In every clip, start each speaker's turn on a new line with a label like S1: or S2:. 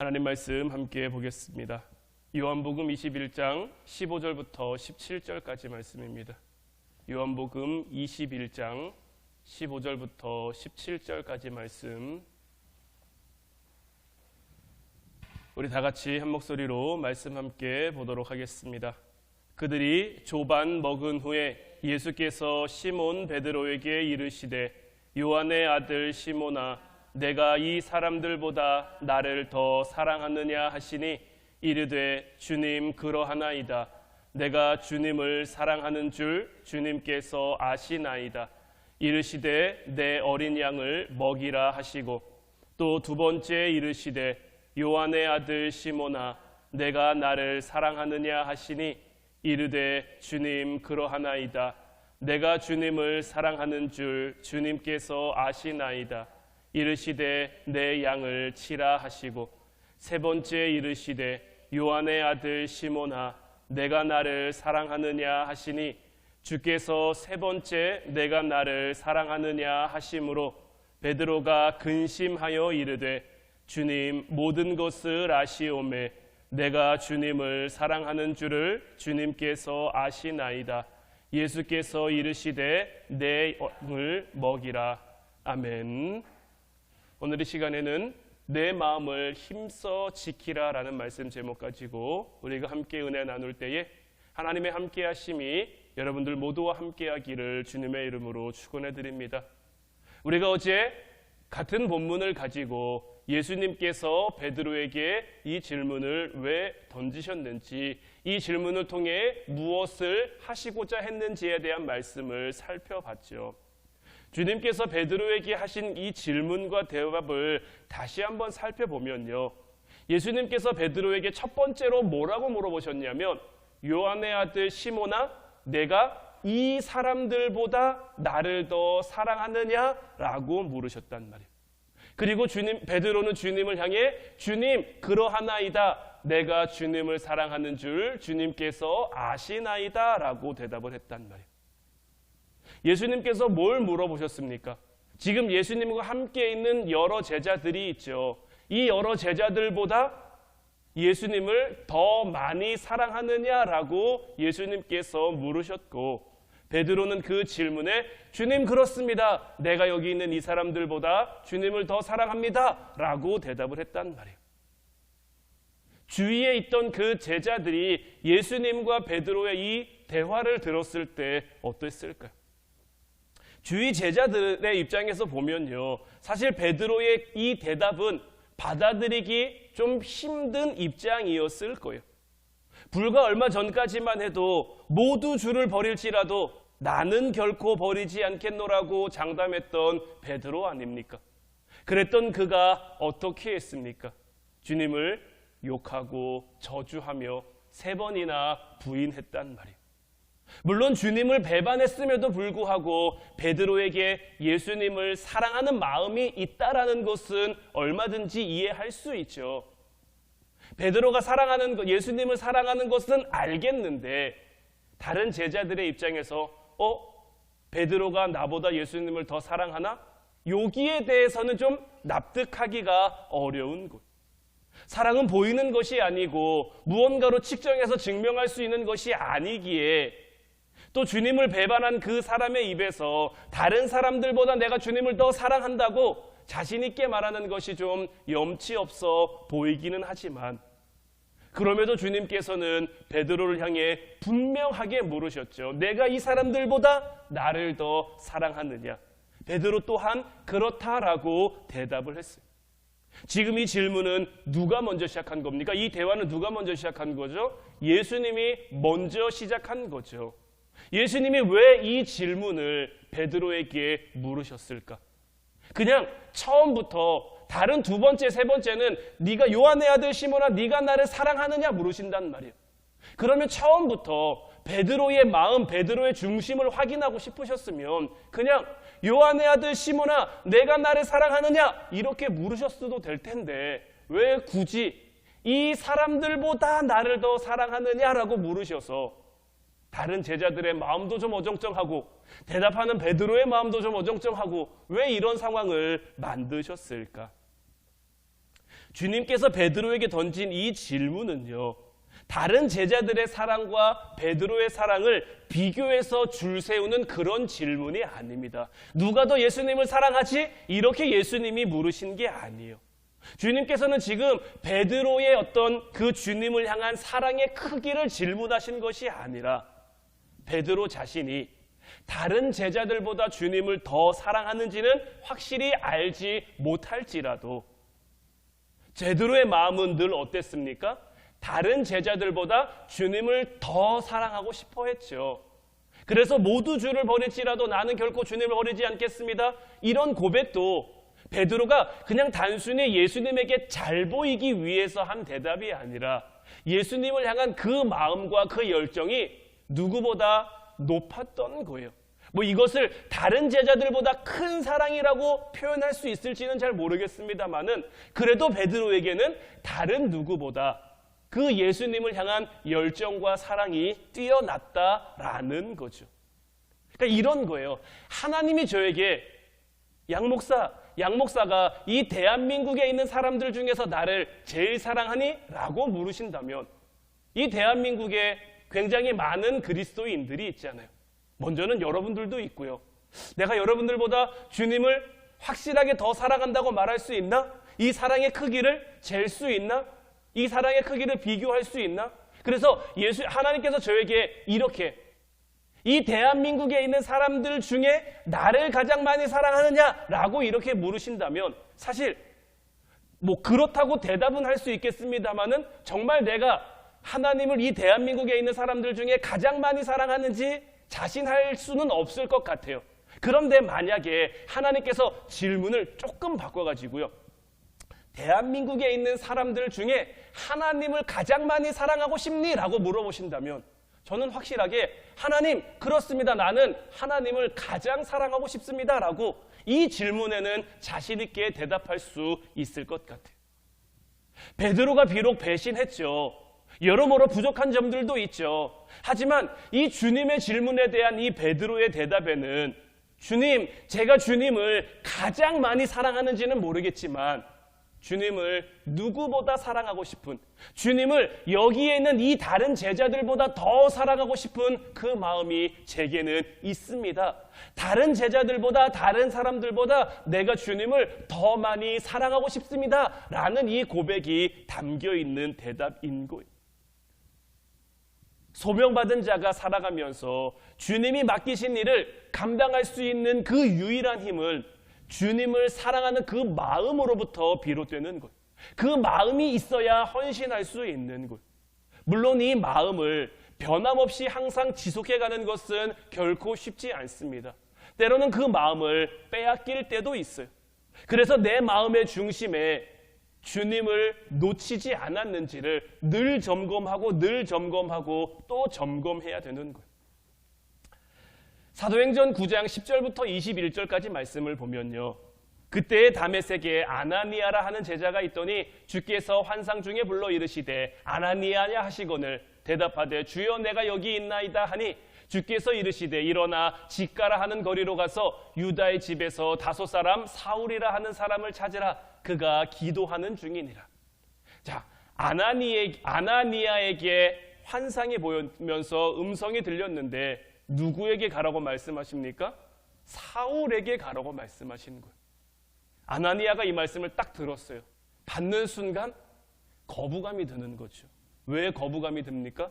S1: 하나님 말씀 함께 보겠습니다. 요한복음 21장 15절부터 17절까지 말씀입니다. 요한복음 21장 15절부터 17절까지 말씀, 우리 다 같이 한 목소리로 말씀 함께 보도록 하겠습니다. 그들이 조반 먹은 후에 예수께서 시몬 베드로에게 이르시되, 요한의 아들 시몬아, 내가 이 사람들보다 나를 더 사랑하느냐 하시니, 이르되 주님 그러하나이다. 내가 주님을 사랑하는 줄 주님께서 아시나이다. 이르시되 내 어린 양을 먹이라 하시고, 또 두 번째 이르시되 요한의 아들 시몬아, 내가 나를 사랑하느냐 하시니, 이르되 주님 그러하나이다. 내가 주님을 사랑하는 줄 주님께서 아시나이다. 이르시되 내 양을 치라 하시고, 세 번째 이르시되 요한의 아들 시몬아, 내가 나를 사랑하느냐 하시니, 주께서 세 번째 내가 나를 사랑하느냐 하심으로 베드로가 근심하여 이르되, 주님 모든 것을 아시오매 내가 주님을 사랑하는 줄을 주님께서 아시나이다. 예수께서 이르시되 내 양을 먹이라. 아멘. 오늘 이 시간에는 내 마음을 힘써 지키라 라는 말씀 제목 가지고 우리가 함께 은혜 나눌 때에 하나님의 함께 하심이 여러분들 모두와 함께 하기를 주님의 이름으로 축원해 드립니다. 우리가 어제 같은 본문을 가지고 예수님께서 베드로에게 이 질문을 왜 던지셨는지, 이 질문을 통해 무엇을 하시고자 했는지에 대한 말씀을 살펴봤죠. 주님께서 베드로에게 하신 이 질문과 대답을 다시 한번 살펴보면요, 예수님께서 베드로에게 첫 번째로 뭐라고 물어보셨냐면, 요한의 아들 시몬아, 내가 이 사람들보다 나를 더 사랑하느냐라고 물으셨단 말이에요. 그리고 베드로는 주님을 향해 주님 그러하나이다. 내가 주님을 사랑하는 줄 주님께서 아시나이다 라고 대답을 했단 말이에요. 예수님께서 뭘 물어보셨습니까? 지금 예수님과 함께 있는 여러 제자들이 있죠. 이 여러 제자들보다 예수님을 더 많이 사랑하느냐라고 예수님께서 물으셨고, 베드로는 그 질문에 주님 그렇습니다. 내가 여기 있는 이 사람들보다 주님을 더 사랑합니다 라고 대답을 했단 말이에요. 주위에 있던 그 제자들이 예수님과 베드로의 이 대화를 들었을 때 어땠을까요? 주위 제자들의 입장에서 보면요, 사실 베드로의 이 대답은 받아들이기 좀 힘든 입장이었을 거예요. 불과 얼마 전까지만 해도 모두 주를 버릴지라도 나는 결코 버리지 않겠노라고 장담했던 베드로 아닙니까? 그랬던 그가 어떻게 했습니까? 주님을 욕하고 저주하며 3번이나 부인했단 말이에요. 물론 주님을 배반했음에도 불구하고 베드로에게 예수님을 사랑하는 마음이 있다라는 것은 얼마든지 이해할 수 있죠. 베드로가 예수님을 사랑하는 것은 알겠는데, 다른 제자들의 입장에서 베드로가 나보다 예수님을 더 사랑하나? 여기에 대해서는 좀 납득하기가 어려운 것. 사랑은 보이는 것이 아니고 무언가로 측정해서 증명할 수 있는 것이 아니기에, 또 주님을 배반한 그 사람의 입에서 다른 사람들보다 내가 주님을 더 사랑한다고 자신 있게 말하는 것이 좀 염치 없어 보이기는 하지만, 그럼에도 주님께서는 베드로를 향해 분명하게 물으셨죠. 내가 이 사람들보다 나를 더 사랑하느냐? 베드로 또한 그렇다라고 대답을 했어요. 지금 이 질문은 누가 먼저 시작한 겁니까? 이 대화는 누가 먼저 시작한 거죠? 예수님이 먼저 시작한 거죠. 예수님이 왜 이 질문을 베드로에게 물으셨을까? 그냥 처음부터 다른 두 번째, 세 번째는 네가 요한의 아들 시몬아, 네가 나를 사랑하느냐 물으신단 말이에요. 그러면 처음부터 베드로의 마음, 베드로의 중심을 확인하고 싶으셨으면 그냥 요한의 아들 시몬아, 내가 나를 사랑하느냐 이렇게 물으셨어도 될 텐데, 왜 굳이 이 사람들보다 나를 더 사랑하느냐라고 물으셔서 다른 제자들의 마음도 좀 어정쩡하고 대답하는 베드로의 마음도 좀 어정쩡하고 왜 이런 상황을 만드셨을까? 주님께서 베드로에게 던진 이 질문은요, 다른 제자들의 사랑과 베드로의 사랑을 비교해서 줄 세우는 그런 질문이 아닙니다. 누가 더 예수님을 사랑하지? 이렇게 예수님이 물으신 게 아니에요. 주님께서는 지금 베드로의 어떤 그 주님을 향한 사랑의 크기를 질문하신 것이 아니라 베드로 자신이 다른 제자들보다 주님을 더 사랑하는지는 확실히 알지 못할지라도 베드로의 마음은 늘 어땠습니까? 다른 제자들보다 주님을 더 사랑하고 싶어 했죠. 그래서 모두 주를 버릴지라도 나는 결코 주님을 버리지 않겠습니다. 이런 고백도 베드로가 그냥 단순히 예수님에게 잘 보이기 위해서 한 대답이 아니라 예수님을 향한 그 마음과 그 열정이 누구보다 높았던 거예요. 이것을 다른 제자들보다 큰 사랑이라고 표현할 수 있을지는 잘 모르겠습니다만은 그래도 베드로에게는 다른 누구보다 그 예수님을 향한 열정과 사랑이 뛰어났다라는 거죠. 그러니까 이런 거예요. 하나님이 저에게 양목사가 이 대한민국에 있는 사람들 중에서 나를 제일 사랑하니? 라고 물으신다면 이 대한민국에 굉장히 많은 그리스도인들이 있잖아요. 먼저는 여러분들도 있고요. 내가 여러분들보다 주님을 확실하게 더 사랑한다고 말할 수 있나? 이 사랑의 크기를 잴 수 있나? 이 사랑의 크기를 비교할 수 있나? 그래서 하나님께서 저에게 이렇게 이 대한민국에 있는 사람들 중에 나를 가장 많이 사랑하느냐라고 이렇게 물으신다면 사실 그렇다고 대답은 할 수 있겠습니다만은 정말 내가 하나님을 이 대한민국에 있는 사람들 중에 가장 많이 사랑하는지 자신할 수는 없을 것 같아요. 그런데 만약에 하나님께서 질문을 조금 바꿔가지고요, 대한민국에 있는 사람들 중에 하나님을 가장 많이 사랑하고 싶니? 라고 물어보신다면 저는 확실하게 하나님, 그렇습니다. 나는 하나님을 가장 사랑하고 싶습니다. 라고 이 질문에는 자신 있게 대답할 수 있을 것 같아요. 베드로가 비록 배신했죠. 여러모로 부족한 점들도 있죠. 하지만 이 주님의 질문에 대한 이 베드로의 대답에는 주님, 제가 주님을 가장 많이 사랑하는지는 모르겠지만 주님을 누구보다 사랑하고 싶은, 주님을 여기에 있는 이 다른 제자들보다 더 사랑하고 싶은 그 마음이 제게는 있습니다. 다른 제자들보다, 다른 사람들보다 내가 주님을 더 많이 사랑하고 싶습니다. 라는 이 고백이 담겨 있는 대답인 거예요. 소명받은 자가 살아가면서 주님이 맡기신 일을 감당할 수 있는 그 유일한 힘은 주님을 사랑하는 그 마음으로부터 비롯되는 것. 그 마음이 있어야 헌신할 수 있는 것. 물론 이 마음을 변함없이 항상 지속해가는 것은 결코 쉽지 않습니다. 때로는 그 마음을 빼앗길 때도 있어요. 그래서 내 마음의 중심에 주님을 놓치지 않았는지를 늘 점검하고 또 점검해야 되는 거예요. 사도행전 9장 10절부터 21절까지 말씀을 보면요, 그때의 다메섹에 아나니아라 하는 제자가 있더니 주께서 환상 중에 불러 이르시되 아나니아냐 하시거늘 대답하되 주여 내가 여기 있나이다 하니 주께서 이르시되 일어나 직가라 하는 거리로 가서 유다의 집에서 다섯 사람 사울이라 하는 사람을 찾으라. 그가 기도하는 중이니라. 자, 아나니아에게 환상이 보이면서 음성이 들렸는데 누구에게 가라고 말씀하십니까? 사울에게 가라고 말씀하시는 거예요. 아나니아가 이 말씀을 딱 들었어요. 받는 순간 거부감이 드는 거죠. 왜 거부감이 듭니까?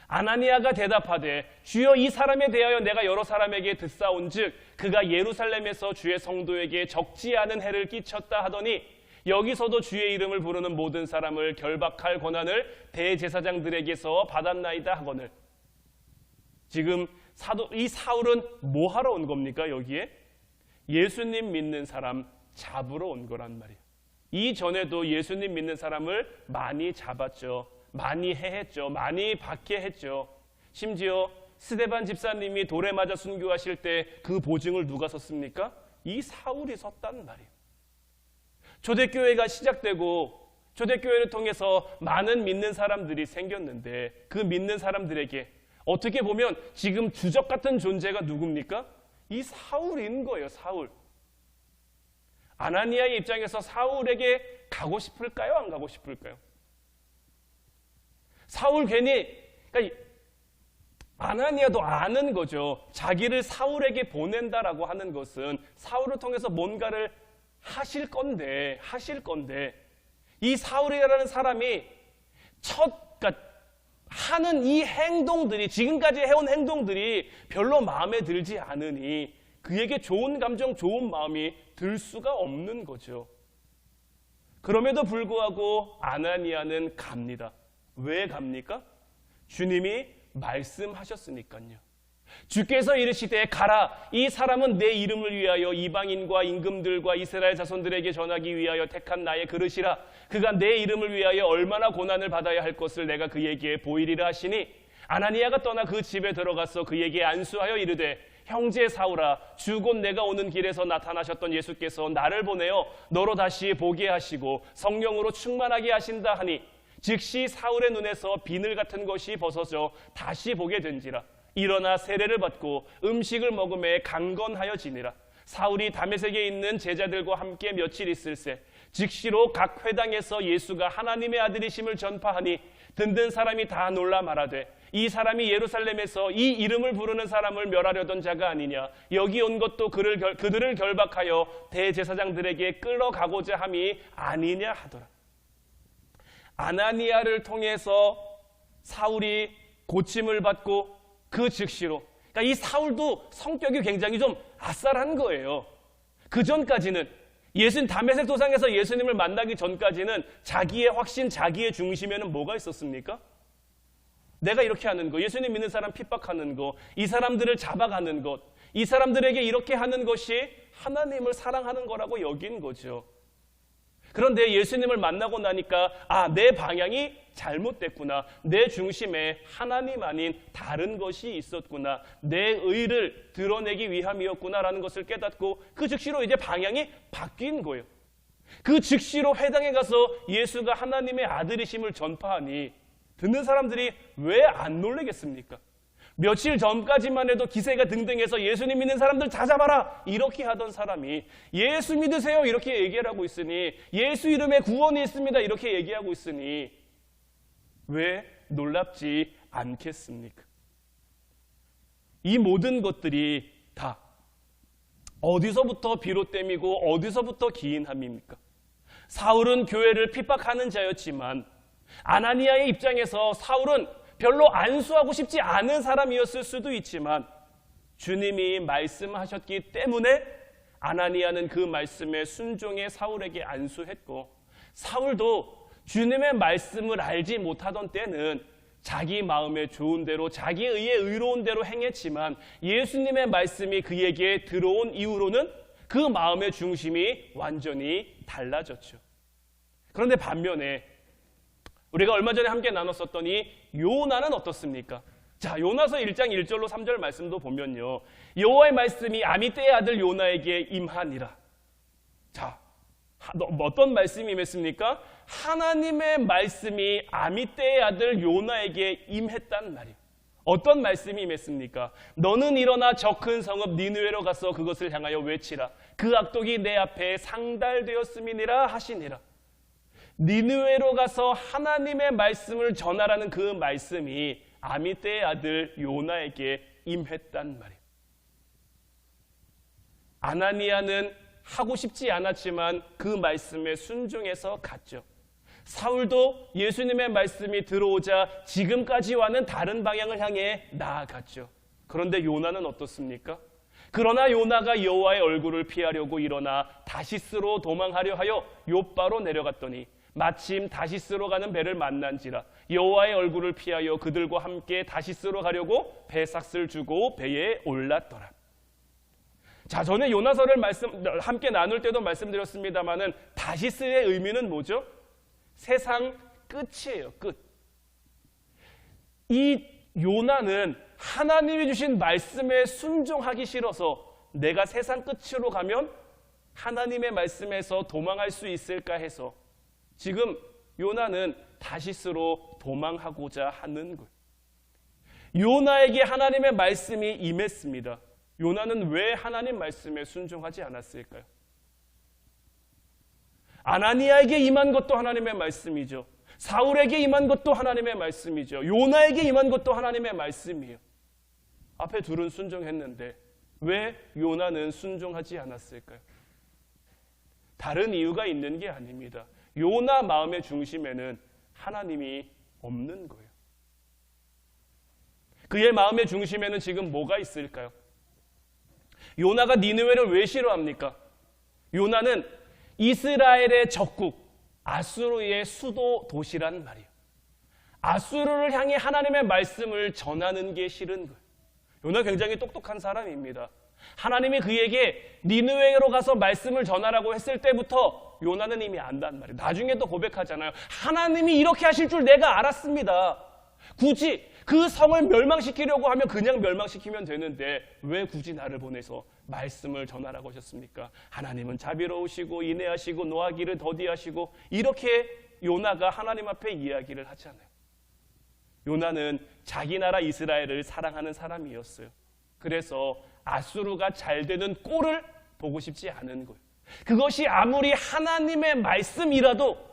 S1: 아나니아가 대답하되 주여 이 사람에 대하여 내가 여러 사람에게 듣사온즉 그가 예루살렘에서 주의 성도에게 적지 않은 해를 끼쳤다 하더니 여기서도 주의 이름을 부르는 모든 사람을 결박할 권한을 대제사장들에게서 받았나이다 하거늘. 지금 이 사울은 뭐 하러 온 겁니까? 여기에 예수님 믿는 사람 잡으러 온 거란 말이에요. 이전에도 예수님 믿는 사람을 많이 잡았죠. 많이 해했죠. 많이 박해했죠. 심지어 스데반 집사님이 돌에 맞아 순교하실 때 그 보증을 누가 섰습니까? 이 사울이 섰단 말이에요. 초대교회가 시작되고 초대교회를 통해서 많은 믿는 사람들이 생겼는데 그 믿는 사람들에게 어떻게 보면 지금 주적 같은 존재가 누굽니까? 이 사울인 거예요. 사울. 아나니아의 입장에서 사울에게 가고 싶을까요? 안 가고 싶을까요? 사울 괜히, 그러니까 아나니아도 아는 거죠. 자기를 사울에게 보낸다라고 하는 것은 사울을 통해서 뭔가를 하실 건데 이 사울이라는 사람이 그러니까 하는 이 행동들이, 지금까지 해온 행동들이 별로 마음에 들지 않으니 그에게 좋은 감정, 좋은 마음이 들 수가 없는 거죠. 그럼에도 불구하고 아나니아는 갑니다. 왜 갑니까? 주님이 말씀하셨으니까요. 주께서 이르시되 가라, 이 사람은 내 이름을 위하여 이방인과 임금들과 이스라엘 자손들에게 전하기 위하여 택한 나의 그릇이라. 그가 내 이름을 위하여 얼마나 고난을 받아야 할 것을 내가 그에게 보이리라 하시니, 아나니아가 떠나 그 집에 들어가서 그에게 안수하여 이르되, 형제 사울아, 주 곧 내가 오는 길에서 나타나셨던 예수께서 나를 보내어 너로 다시 보게 하시고 성령으로 충만하게 하신다 하니, 즉시 사울의 눈에서 비늘 같은 것이 벗어져 다시 보게 된지라. 일어나 세례를 받고 음식을 먹음에 강건하여 지니라. 사울이 다메섹에 있는 제자들과 함께 며칠 있을새 즉시로 각 회당에서 예수가 하나님의 아들이심을 전파하니, 듣는 사람이 다 놀라 말하되, 이 사람이 예루살렘에서 이 이름을 부르는 사람을 멸하려던 자가 아니냐. 여기 온 것도 그들을 결박하여 대제사장들에게 끌어가고자 함이 아니냐 하더라. 아나니아를 통해서 사울이 고침을 받고 그 즉시로, 그러니까 이 사울도 성격이 굉장히 좀 아싸한 거예요. 그 전까지는 예수님, 다메섹 도상에서 예수님을 만나기 전까지는 자기의 확신, 자기의 중심에는 뭐가 있었습니까? 내가 이렇게 하는 거, 예수님 믿는 사람 핍박하는 거, 이 사람들을 잡아가는 것, 이 사람들에게 이렇게 하는 것이 하나님을 사랑하는 거라고 여긴 거죠. 그런데 예수님을 만나고 나니까 내 방향이 잘못됐구나. 내 중심에 하나님 아닌 다른 것이 있었구나. 내 의를 드러내기 위함이었구나라는 것을 깨닫고 그 즉시로 이제 방향이 바뀐 거예요. 그 즉시로 회당에 가서 예수가 하나님의 아들이심을 전파하니 듣는 사람들이 왜 안 놀라겠습니까? 며칠 전까지만 해도 기세가 등등해서 예수님 믿는 사람들 다 잡아라 이렇게 하던 사람이 예수 믿으세요 이렇게 얘기를 하고 있으니, 예수 이름에 구원이 있습니다 이렇게 얘기하고 있으니 왜 놀랍지 않겠습니까? 이 모든 것들이 다 어디서부터 비롯됨이고 어디서부터 기인함입니까? 사울은 교회를 핍박하는 자였지만 아나니아의 입장에서 사울은 별로 안수하고 싶지 않은 사람이었을 수도 있지만 주님이 말씀하셨기 때문에 아나니아는 그 말씀에 순종해 사울에게 안수했고, 사울도 주님의 말씀을 알지 못하던 때는 자기 마음에 좋은 대로 자기 의에 의로운 대로 행했지만 예수님의 말씀이 그에게 들어온 이후로는 그 마음의 중심이 완전히 달라졌죠. 그런데 반면에 우리가 얼마 전에 함께 나눴었던 이 요나는 어떻습니까? 자, 요나서 1장 1절로 3절 말씀도 보면요, 여호와의 말씀이 아미떼의 아들 요나에게 임하니라. 자, 어떤 말씀이 임했습니까? 하나님의 말씀이 아미떼의 아들 요나에게 임했단 말이에요. 어떤 말씀이 임했습니까? 너는 일어나 저 큰 성읍 니느웨로 가서 그것을 향하여 외치라. 그 악독이 내 앞에 상달되었음이니라 하시니라. 니느웨로 가서 하나님의 말씀을 전하라는 그 말씀이 아미떼의 아들 요나에게 임했단 말이에요. 아나니아는 하고 싶지 않았지만 그 말씀에 순종해서 갔죠. 사울도 예수님의 말씀이 들어오자 지금까지와는 다른 방향을 향해 나아갔죠. 그런데 요나는 어떻습니까? 그러나 요나가 여호와의 얼굴을 피하려고 일어나 다시스로 도망하려 하여 욥바로 내려갔더니 마침 다시스로 가는 배를 만난지라. 여호와의 얼굴을 피하여 그들과 함께 다시스로 가려고 배삭을 주고 배에 올랐더라. 자, 전에 요나서를 함께 나눌 때도 말씀드렸습니다마는 다시스의 의미는 뭐죠? 세상 끝이에요. 끝. 이 요나는 하나님이 주신 말씀에 순종하기 싫어서 내가 세상 끝으로 가면 하나님의 말씀에서 도망할 수 있을까 해서 지금 요나는 다시스로 도망하고자 하는 거예요. 요나에게 하나님의 말씀이 임했습니다. 요나는 왜 하나님 말씀에 순종하지 않았을까요? 아나니아에게 임한 것도 하나님의 말씀이죠. 사울에게 임한 것도 하나님의 말씀이죠. 요나에게 임한 것도 하나님의 말씀이에요. 앞에 둘은 순종했는데 왜 요나는 순종하지 않았을까요? 다른 이유가 있는 게 아닙니다. 요나 마음의 중심에는 하나님이 없는 거예요. 그의 마음의 중심에는 지금 뭐가 있을까요? 요나가 니느웨를 왜 싫어합니까? 요나는 이스라엘의 적국 아수르의 수도 도시란 말이에요. 아수르를 향해 하나님의 말씀을 전하는 게 싫은 거예요. 요나 굉장히 똑똑한 사람입니다. 하나님이 그에게 니느웨로 가서 말씀을 전하라고 했을 때부터 요나는 이미 안단 말이에요. 나중에 또 고백하잖아요. 하나님이 이렇게 하실 줄 내가 알았습니다. 굳이 그 성을 멸망시키려고 하면 그냥 멸망시키면 되는데 왜 굳이 나를 보내서 말씀을 전하라고 하셨습니까? 하나님은 자비로우시고 인내하시고 노하기를 더디하시고 이렇게 요나가 하나님 앞에 이야기를 하잖아요. 요나는 자기 나라 이스라엘을 사랑하는 사람이었어요. 그래서 아수르가 잘 되는 꼴을 보고 싶지 않은 거예요. 그것이 아무리 하나님의 말씀이라도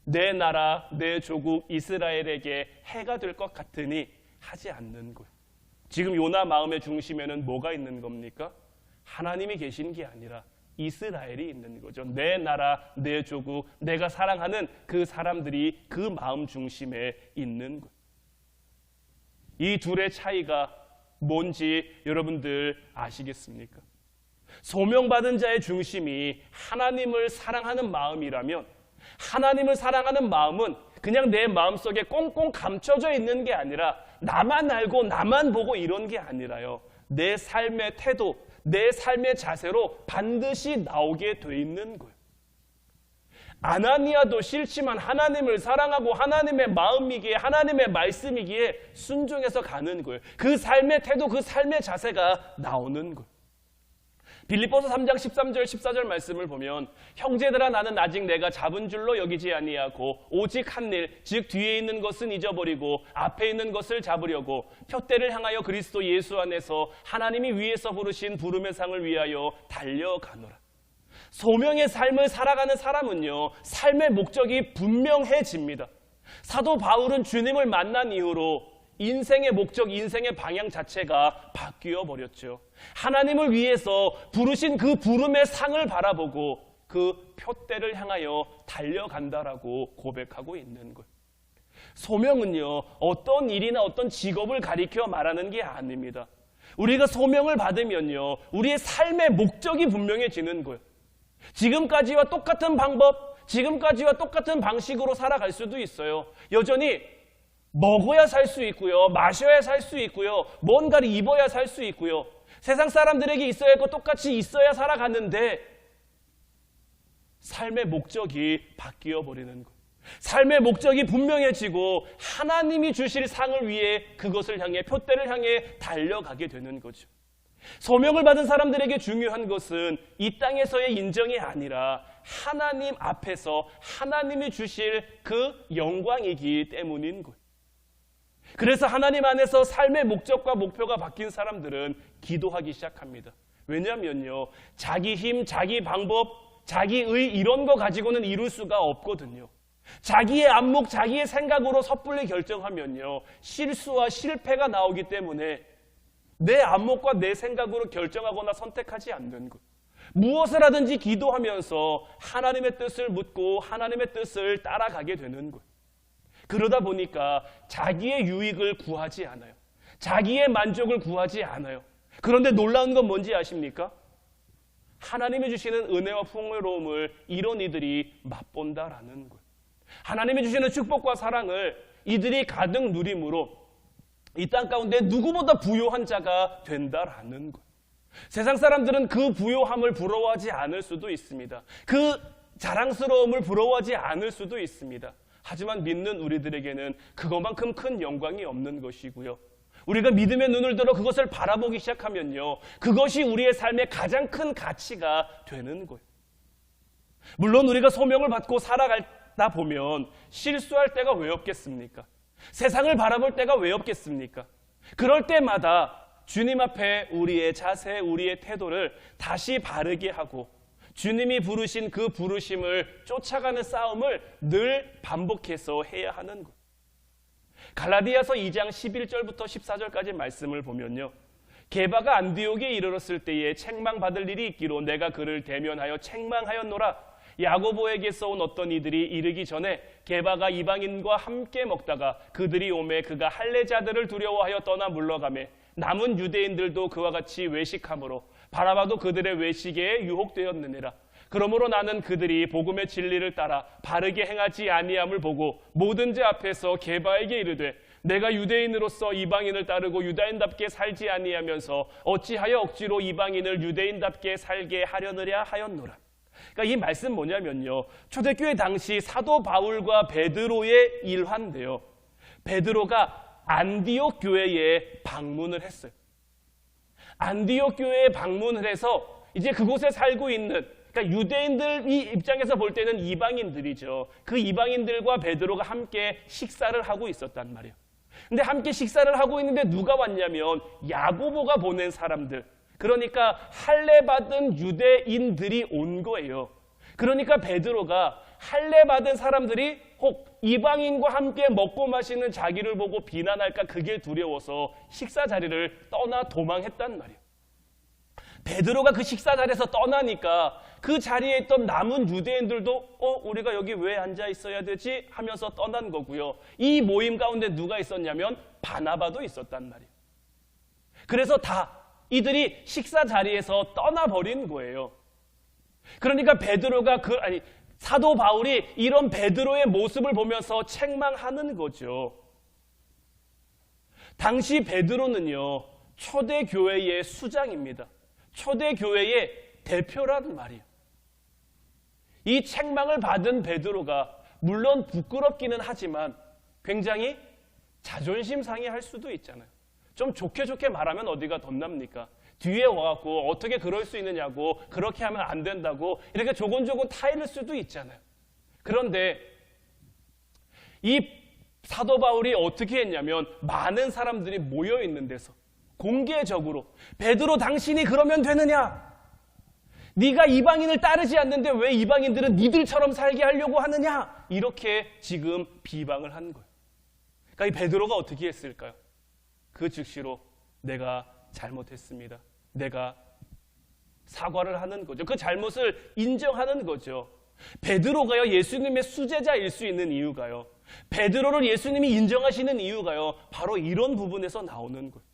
S1: 내 나라, 내 조국 이스라엘에게 해가 될 것 같으니 하지 않는 거예요. 지금 요나 마음의 중심에는 뭐가 있는 겁니까? 하나님이 계신 게 아니라 이스라엘이 있는 거죠. 내 나라, 내 조국, 내가 사랑하는 그 사람들이 그 마음 중심에 있는 거예요. 이 둘의 차이가 뭔지 여러분들 아시겠습니까? 소명받은 자의 중심이 하나님을 사랑하는 마음이라면 하나님을 사랑하는 마음은 그냥 내 마음속에 꽁꽁 감춰져 있는 게 아니라 나만 알고 나만 보고 이런 게 아니라요. 내 삶의 태도, 내 삶의 자세로 반드시 나오게 돼 있는 거예요. 아나니아도 싫지만 하나님을 사랑하고 하나님의 마음이기에 하나님의 말씀이기에 순종해서 가는 거예요. 그 삶의 태도, 그 삶의 자세가 나오는 거예요. 빌립보서 3장 13절 14절 말씀을 보면 형제들아 나는 아직 내가 잡은 줄로 여기지 아니하고 오직 한 일 즉 뒤에 있는 것은 잊어버리고 앞에 있는 것을 잡으려고 표대를 향하여 그리스도 예수 안에서 하나님이 위에서 부르신 부름의 상을 위하여 달려가노라. 소명의 삶을 살아가는 사람은요 삶의 목적이 분명해집니다. 사도 바울은 주님을 만난 이후로 인생의 목적, 인생의 방향 자체가 바뀌어 버렸죠. 하나님을 위해서 부르신 그 부름의 상을 바라보고 그 표대를 향하여 달려간다라고 고백하고 있는 거예요. 소명은요 어떤 일이나 어떤 직업을 가리켜 말하는 게 아닙니다. 우리가 소명을 받으면요 우리의 삶의 목적이 분명해지는 거예요. 지금까지와 똑같은 방법, 지금까지와 똑같은 방식으로 살아갈 수도 있어요. 여전히 먹어야 살 수 있고요. 마셔야 살 수 있고요. 뭔가를 입어야 살 수 있고요. 세상 사람들에게 있어야 할 것 똑같이 있어야 살아갔는데 삶의 목적이 바뀌어 버리는 거예요. 삶의 목적이 분명해지고 하나님이 주실 상을 위해 그것을 향해 표대를 향해 달려가게 되는 거죠. 소명을 받은 사람들에게 중요한 것은 이 땅에서의 인정이 아니라 하나님 앞에서 하나님이 주실 그 영광이기 때문인 거예요. 그래서 하나님 안에서 삶의 목적과 목표가 바뀐 사람들은 기도하기 시작합니다. 왜냐하면요 자기 힘, 자기 방법, 자기의 이런 거 가지고는 이룰 수가 없거든요. 자기의 안목, 자기의 생각으로 섣불리 결정하면요 실수와 실패가 나오기 때문에 내 안목과 내 생각으로 결정하거나 선택하지 않는 것. 무엇을 하든지 기도하면서 하나님의 뜻을 묻고 하나님의 뜻을 따라가게 되는 것. 그러다 보니까 자기의 유익을 구하지 않아요. 자기의 만족을 구하지 않아요. 그런데 놀라운 건 뭔지 아십니까? 하나님이 주시는 은혜와 풍요로움을 이런 이들이 맛본다라는 거예요. 하나님이 주시는 축복과 사랑을 이들이 가득 누림으로 이 땅 가운데 누구보다 부요한 자가 된다라는 거예요. 세상 사람들은 그 부요함을 부러워하지 않을 수도 있습니다. 그 자랑스러움을 부러워하지 않을 수도 있습니다. 하지만 믿는 우리들에게는 그것만큼 큰 영광이 없는 것이고요. 우리가 믿음의 눈을 들어 그것을 바라보기 시작하면요 그것이 우리의 삶의 가장 큰 가치가 되는 거예요. 물론 우리가 소명을 받고 살아가다 보면 실수할 때가 왜 없겠습니까? 세상을 바라볼 때가 왜 없겠습니까? 그럴 때마다 주님 앞에 우리의 자세, 우리의 태도를 다시 바르게 하고 주님이 부르신 그 부르심을 쫓아가는 싸움을 늘 반복해서 해야 하는 것. 갈라디아서 2장 11절부터 14절까지 말씀을 보면요, 게바가 안디옥에 이르렀을 때에 책망받을 일이 있기로 내가 그를 대면하여 책망하였노라. 야고보에게서 온 어떤 이들이 이르기 전에 게바가 이방인과 함께 먹다가 그들이 오매 그가 할례자들을 두려워하여 떠나 물러가매 남은 유대인들도 그와 같이 외식함으로 바라바도 그들의 외식에 유혹되었느니라. 그러므로 나는 그들이 복음의 진리를 따라 바르게 행하지 아니함을 보고 모든 자 앞에서 게바에게 이르되 내가 유대인으로서 이방인을 따르고 유다인답게 살지 아니하면서 어찌하여 억지로 이방인을 유대인답게 살게 하려느냐 하였노라. 그러니까 이 말씀 뭐냐면요, 초대교회 당시 사도 바울과 베드로의 일화인데요, 베드로가 안디옥 교회에 방문을 했어요. 안디옥 교회에 방문을 해서 이제 그곳에 살고 있는, 그러니까 유대인들 이 입장에서 볼 때는 이방인들이죠. 그 이방인들과 베드로가 함께 식사를 하고 있었단 말이에요. 근데 함께 식사를 하고 있는데 누가 왔냐면 야고보가 보낸 사람들, 그러니까 할례 받은 유대인들이 온 거예요. 그러니까 베드로가 할례 받은 사람들이 혹 이방인과 함께 먹고 마시는 자기를 보고 비난할까 그게 두려워서 식사 자리를 떠나 도망했단 말이에요. 베드로가 그 식사 자리에서 떠나니까 그 자리에 있던 남은 유대인들도 우리가 여기 왜 앉아 있어야 되지 하면서 떠난 거고요. 이 모임 가운데 누가 있었냐면 바나바도 있었단 말이에요. 그래서 다 이들이 식사 자리에서 떠나버린 거예요. 그러니까 베드로가 사도 바울이 이런 베드로의 모습을 보면서 책망하는 거죠. 당시 베드로는요, 초대교회의 수장입니다. 초대교회의 대표라는 말이에요. 이 책망을 받은 베드로가 물론 부끄럽기는 하지만 굉장히 자존심 상해할 수도 있잖아요. 좀 좋게 말하면 어디가 덧납니까? 뒤에 와갖고 어떻게 그럴 수 있느냐고, 그렇게 하면 안 된다고 이렇게 조곤조곤 타이를 수도 있잖아요. 그런데 이 사도 바울이 어떻게 했냐면 많은 사람들이 모여 있는 데서 공개적으로 베드로 당신이 그러면 되느냐? 네가 이방인을 따르지 않는데 왜 이방인들은 니들처럼 살게 하려고 하느냐? 이렇게 지금 비방을 한 거예요. 그러니까 이 베드로가 어떻게 했을까요? 그 즉시로 내가 잘못했습니다. 내가 사과를 하는 거죠. 그 잘못을 인정하는 거죠. 베드로가요, 예수님의 수제자일 수 있는 이유가요, 베드로를 예수님이 인정하시는 이유가요, 바로 이런 부분에서 나오는 거예요.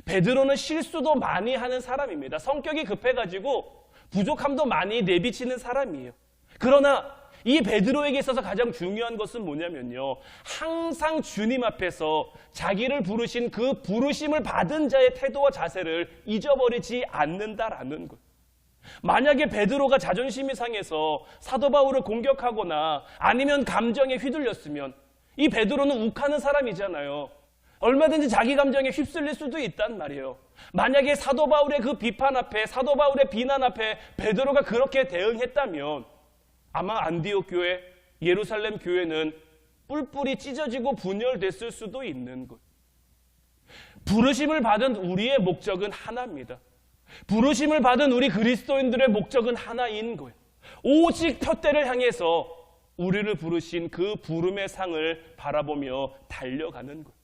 S1: 베드로는 실수도 많이 하는 사람입니다. 성격이 급해가지고 부족함도 많이 내비치는 사람이에요. 그러나 이 베드로에게 있어서 가장 중요한 것은 뭐냐면요, 항상 주님 앞에서 자기를 부르신 그 부르심을 받은 자의 태도와 자세를 잊어버리지 않는다라는 것. 만약에 베드로가 자존심이 상해서 사도 바울을 공격하거나 아니면 감정에 휘둘렸으면 이 베드로는 욱하는 사람이잖아요. 얼마든지 자기 감정에 휩쓸릴 수도 있단 말이에요. 만약에 사도 바울의 그 비판 앞에, 사도 바울의 비난 앞에 베드로가 그렇게 대응했다면 아마 안디옥 교회, 예루살렘 교회는 뿔뿔이 찢어지고 분열됐을 수도 있는 것. 부르심을 받은 우리의 목적은 하나입니다. 부르심을 받은 우리 그리스도인들의 목적은 하나인 거예요. 오직 표대를 향해서 우리를 부르신 그 부름의 상을 바라보며 달려가는 거예요.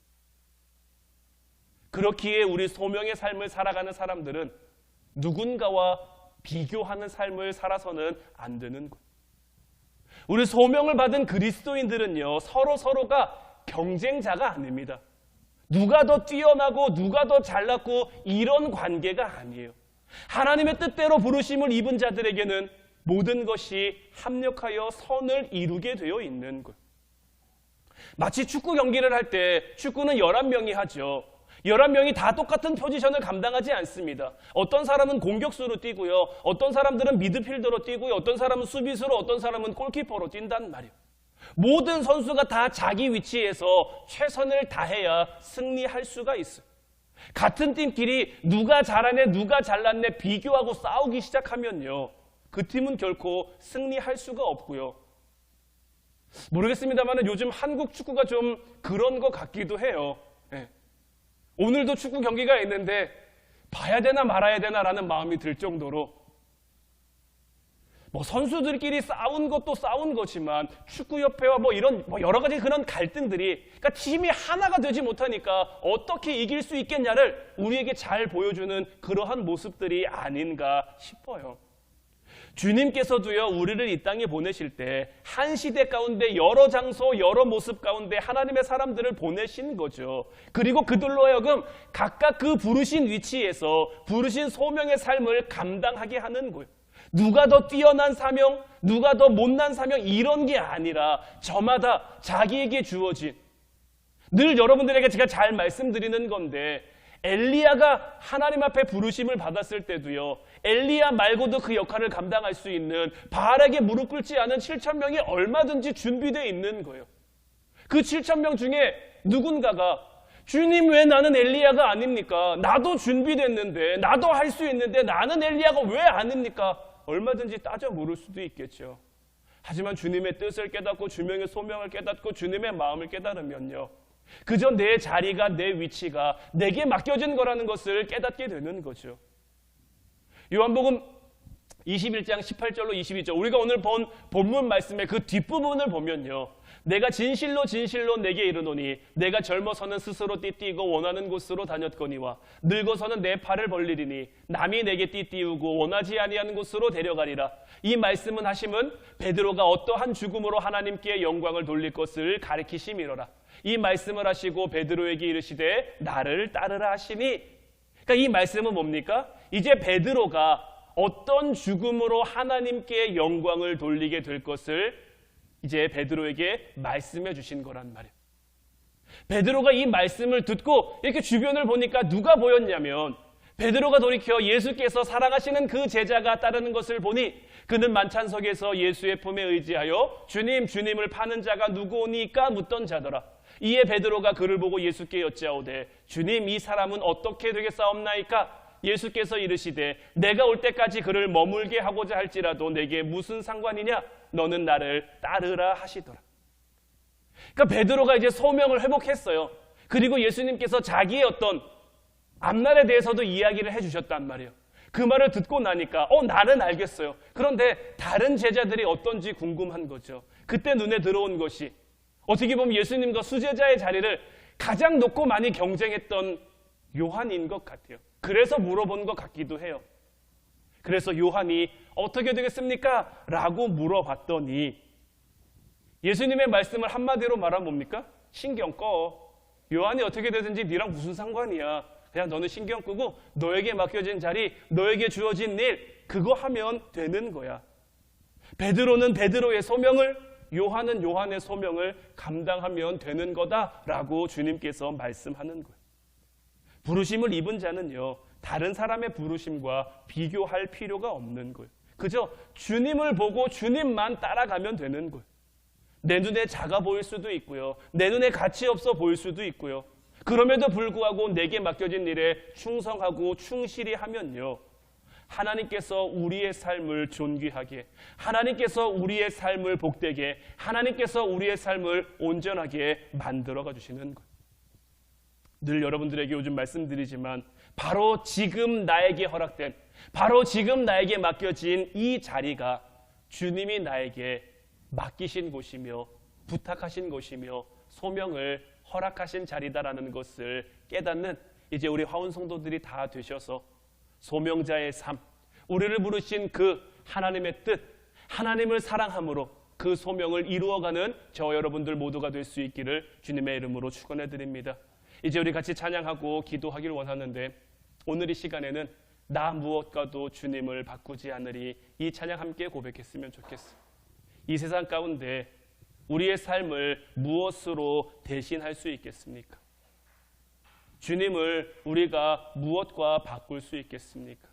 S1: 그렇기에 우리 소명의 삶을 살아가는 사람들은 누군가와 비교하는 삶을 살아서는 안 되는 거예요. 우리 소명을 받은 그리스도인들은요, 서로가 경쟁자가 아닙니다. 누가 더 뛰어나고 누가 더 잘났고 이런 관계가 아니에요. 하나님의 뜻대로 부르심을 입은 자들에게는 모든 것이 합력하여 선을 이루게 되어 있는 거예요. 마치 축구 경기를 할 때 축구는 11명이 하죠. 11명이 다 똑같은 포지션을 감당하지 않습니다. 어떤 사람은 공격수로 뛰고요, 어떤 사람들은 미드필더로 뛰고요, 어떤 사람은 수비수로, 어떤 사람은 골키퍼로 뛴단 말이에요. 모든 선수가 다 자기 위치에서 최선을 다해야 승리할 수가 있어요. 같은 팀끼리 누가 잘하네, 누가 잘났네 비교하고 싸우기 시작하면요, 그 팀은 결코 승리할 수가 없고요. 모르겠습니다만 요즘 한국 축구가 좀 그런 것 같기도 해요. 네. 오늘도 축구 경기가 있는데 봐야 되나 말아야 되나라는 마음이 들 정도로 뭐 선수들끼리 싸운 것도 싸운 거지만 축구협회와 뭐 이런 여러 가지 그런 갈등들이, 그러니까 팀이 하나가 되지 못하니까 어떻게 이길 수 있겠냐를 우리에게 잘 보여주는 그러한 모습들이 아닌가 싶어요. 주님께서도요, 우리를 이 땅에 보내실 때 한 시대 가운데 여러 장소 여러 모습 가운데 하나님의 사람들을 보내신 거죠. 그리고 그들로 하여금 각각 그 부르신 위치에서 부르신 소명의 삶을 감당하게 하는 거예요. 누가 더 뛰어난 사명, 누가 더 못난 사명, 이런 게 아니라 저마다 자기에게 주어진, 늘 여러분들에게 제가 잘 말씀드리는 건데, 엘리야가 하나님 앞에 부르심을 받았을 때도요, 엘리야 말고도 그 역할을 감당할 수 있는, 바알에게 무릎 꿇지 않은 7,000명이 얼마든지 준비되어 있는 거예요. 그 7,000명 중에 누군가가 주님, 왜 나는 엘리야가 아닙니까? 나도 준비됐는데, 나도 할 수 있는데 나는 엘리야가 왜 아닙니까? 얼마든지 따져 물을 수도 있겠죠. 하지만 주님의 뜻을 깨닫고 주님의 소명을 깨닫고 주님의 마음을 깨달으면요, 그저 내 자리가, 내 위치가 내게 맡겨진 거라는 것을 깨닫게 되는 거죠. 요한복음 21장 18절로 22절, 우리가 오늘 본 본문 말씀의 그 뒷부분을 보면요, 내가 진실로 진실로 내게 이르노니 내가 젊어서는 스스로 띠띠고 원하는 곳으로 다녔거니와 늙어서는 내 팔을 벌리리니 남이 내게 띠띠우고 원하지 아니하는 곳으로 데려가리라. 이 말씀은 하심은 베드로가 어떠한 죽음으로 하나님께 영광을 돌릴 것을 가리키심이로라. 이 말씀을 하시고 베드로에게 이르시되 나를 따르라 하시니, 그러니까 이 말씀은 뭡니까? 이제 베드로가 어떤 죽음으로 하나님께 영광을 돌리게 될 것을 이제 베드로에게 말씀해 주신 거란 말이에요. 베드로가 이 말씀을 듣고 이렇게 주변을 보니까 누가 보였냐면, 베드로가 돌이켜 예수께서 사랑하시는 그 제자가 따르는 것을 보니 그는 만찬석에서 예수의 품에 의지하여 주님, 주님을 파는 자가 누구오니까 묻던 자더라. 이에 베드로가 그를 보고 예수께 여짜오되 주님, 이 사람은 어떻게 되겠사옵나이까? 예수께서 이르시되 내가 올 때까지 그를 머물게 하고자 할지라도 내게 무슨 상관이냐? 너는 나를 따르라 하시더라. 그러니까 베드로가 이제 소명을 회복했어요. 그리고 예수님께서 자기의 어떤 앞날에 대해서도 이야기를 해주셨단 말이에요. 그 말을 듣고 나니까 나는 알겠어요. 그런데 다른 제자들이 어떤지 궁금한 거죠. 그때 눈에 들어온 것이 어떻게 보면 예수님과 수제자의 자리를 가장 높고 많이 경쟁했던 요한인 것 같아요. 그래서 물어본 것 같기도 해요. 그래서 요한이 어떻게 되겠습니까? 라고 물어봤더니 예수님의 말씀을 한마디로 말하면 뭡니까? 신경 꺼. 요한이 어떻게 되든지 네랑 무슨 상관이야. 그냥 너는 신경 끄고 너에게 맡겨진 자리, 너에게 주어진 일, 그거 하면 되는 거야. 베드로는 베드로의 소명을, 요한은 요한의 소명을 감당하면 되는 거다라고 주님께서 말씀하는 거예요. 부르심을 입은 자는요, 다른 사람의 부르심과 비교할 필요가 없는 거예요. 그저 주님을 보고 주님만 따라가면 되는 거예요. 내 눈에 작아 보일 수도 있고요, 내 눈에 가치 없어 보일 수도 있고요. 그럼에도 불구하고 내게 맡겨진 일에 충성하고 충실히 하면요, 하나님께서 우리의 삶을 존귀하게, 하나님께서 우리의 삶을 복되게, 하나님께서 우리의 삶을 온전하게 만들어가 주시는 거예요. 늘 여러분들에게 요즘 말씀드리지만 바로 지금 나에게 허락된, 바로 지금 나에게 맡겨진 이 자리가 주님이 나에게 맡기신 곳이며 부탁하신 곳이며 소명을 허락하신 자리다라는 것을 깨닫는 이제 우리 화운 성도들이 다 되셔서 소명자의 삶, 우리를 부르신 그 하나님의 뜻, 하나님을 사랑함으로 그 소명을 이루어가는 저 여러분들 모두가 될 수 있기를 주님의 이름으로 축원해 드립니다. 이제 우리 같이 찬양하고 기도하길 원하는데, 오늘 이 시간에는 나 무엇과도 주님을 바꾸지 않으리, 이 찬양 함께 고백했으면 좋겠어요. 이 세상 가운데 우리의 삶을 무엇으로 대신할 수 있겠습니까? 주님을 우리가 무엇과 바꿀 수 있겠습니까?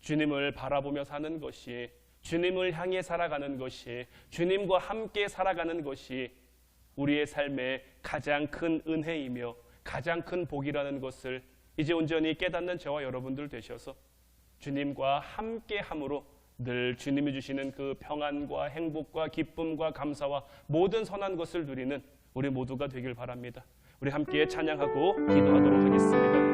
S1: 주님을 바라보며 사는 것이, 주님을 향해 살아가는 것이, 주님과 함께 살아가는 것이 우리의 삶의 가장 큰 은혜이며 가장 큰 복이라는 것을 이제 온전히 깨닫는 저와 여러분들 되셔서 주님과 함께함으로 늘 주님이 주시는 그 평안과 행복과 기쁨과 감사와 모든 선한 것을 누리는 우리 모두가 되길 바랍니다. 우리 함께 찬양하고 기도하도록 하겠습니다.